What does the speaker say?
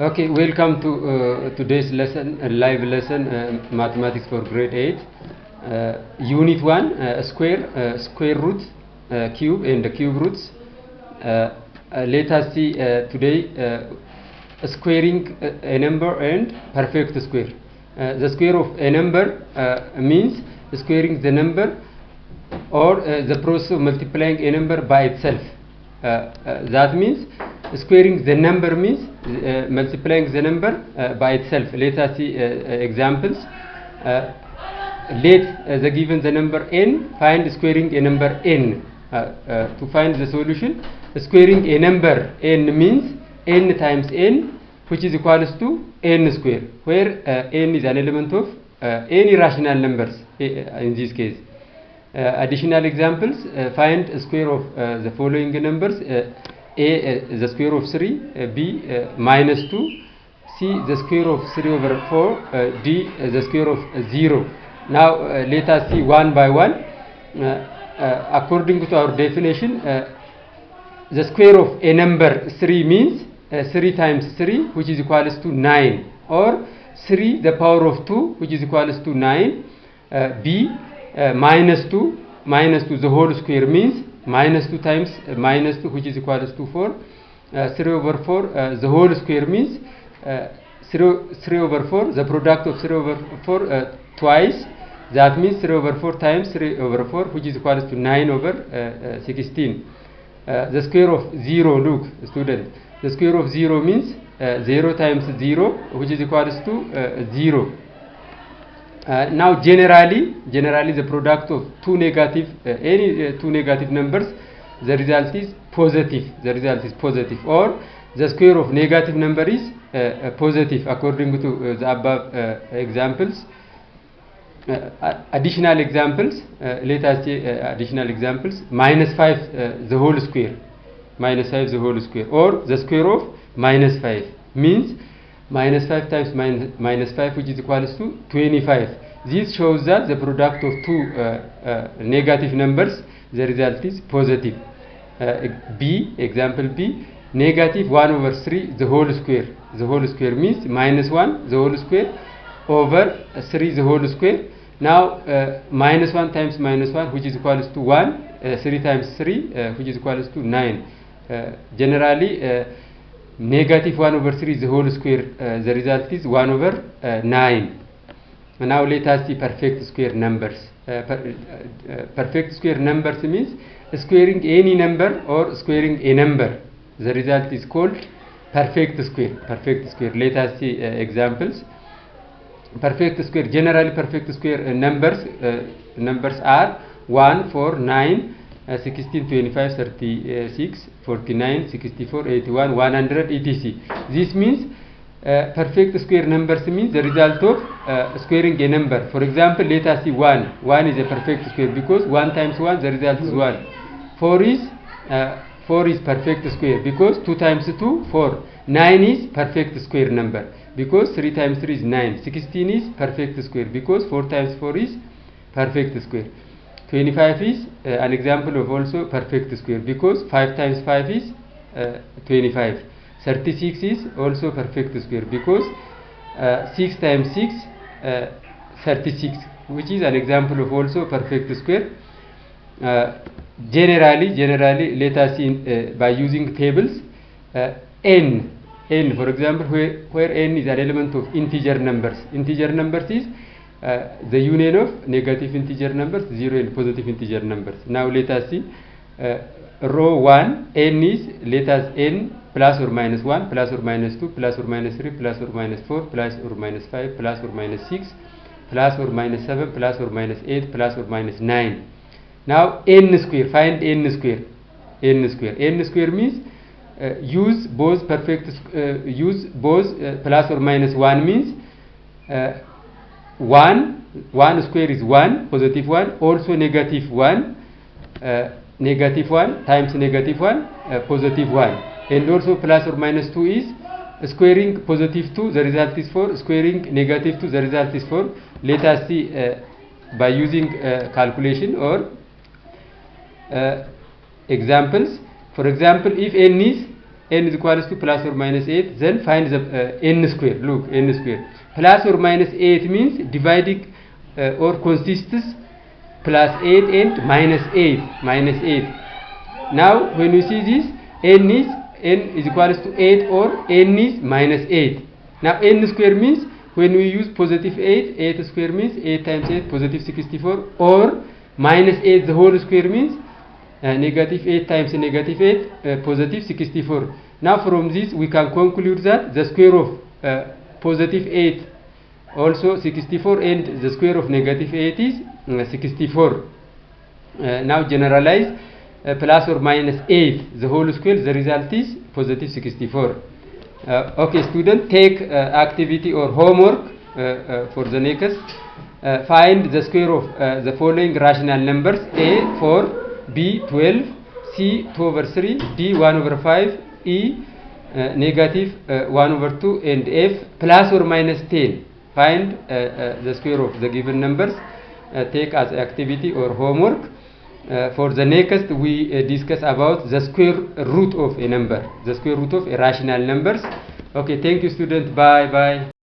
Okay, welcome to today's lesson, live lesson, mathematics for grade 8, unit 1, square root, cube and the cube roots. Let us see today squaring a number and perfect square. The square of a number means squaring the number or the process of multiplying a number by itself. That means squaring the number means multiplying the number by itself. Let us see examples. Let the given the number n, find squaring a number n. To find the solution, squaring a number n means n times n, which is equals to n square, where n is an element of any rational numbers in this case. Additional examples, find square of the following numbers: a the square of 3, b minus 2, c the square of 3 over 4, d the square of 0. Now let us see one by one. According to our definition, the square of a number 3 means 3 times 3, which is equals to 9, or 3 the power of 2, which is equals to 9. B minus 2 the whole square means minus 2 times minus 2, which is equals to 4. 3 over 4 the whole square means 3 over 4, the product of 3 over 4 twice, that means 3 over 4 times 3 over 4, which is equals to 9 over 16. The square of 0, look student, the square of 0 means 0 times 0, which is equals to 0. Now generally the product of any two negative numbers, the result is positive, or the square of negative number is positive, according to the above examples. Additional examples, let us see additional examples. Minus 5 the whole square, or the square of minus 5 means minus 5 times minus 5, which is equals to 25. This shows that the product of two negative numbers, the result is positive. Example B, negative 1 over 3 the whole square means minus 1 the whole square over 3 the whole square. Now minus 1 times minus 1, which is equals to 1, 3 times 3, which is equals to 9. Generally negative 1 over 3 the whole square, the result is 1 over 9. Now let us see perfect square numbers. Perfect square numbers means squaring any number or squaring a number, the result is called perfect square. Let us see examples. Perfect square, generally perfect square numbers are 1, 4, 9, 16, 25, 36, 49, 64, 81, 100, etc. This means perfect square numbers means the result of squaring a number. For example, let us see 1. 1 is a perfect square because 1 times 1 the result is 1. 4 is perfect square because 2 times 2 4. 9 is perfect square number because 3 times 3 is 9. 16 is perfect square because 4 times 4 is perfect square. 25 is an example of also perfect square because 5 times 5 is 25. 36 is also perfect square because 6 times 6 36, which is an example of also perfect square. Generally let us see by using tables. N, for example, where n is an element of integer numbers is the union of negative integer numbers, 0 and positive integer numbers. Now let us see row 1, n is letters n plus or minus 1, plus or minus 2, plus or minus 3, plus or minus 4, plus or minus 5, plus or minus 6, plus or minus 7, plus or minus 8, plus or minus 9. Now n square, find n square. N square means use both plus or minus 1 means 1 square is 1, positive 1, also negative 1, negative 1 times negative 1, positive 1. And also plus or minus 2 is squaring positive 2, the result is 4, squaring negative 2, the result is 4. Let us see by using calculation or examples. For example, if n n is equals to plus or minus 8, then find the n square. Look, n square. Plus or minus 8 means dividing or consists plus 8 and minus 8. Minus 8. Now, when you see this, n is equals to 8 or n is minus 8. Now, n square means when we use positive 8, 8 square means 8 times 8, positive 64, or minus 8 the whole square means negative 8 times negative 8, positive 64. Now, from this, we can conclude that the square of positive 8 also 64 and the square of negative 8 is 64. Now, generalize plus or minus 8 the whole square, the result is positive 64. Okay, student, take activity or homework for the next. Find the square of the following rational numbers: a 4, b 12, c 2 over 3, d 1 over 5, e negative 1 over 2, and f plus or minus 10. Find the square of the given numbers. Take as activity or homework. For the next, we discuss about the square root of a number, the square root of irrational numbers. Okay, thank you, student. Bye.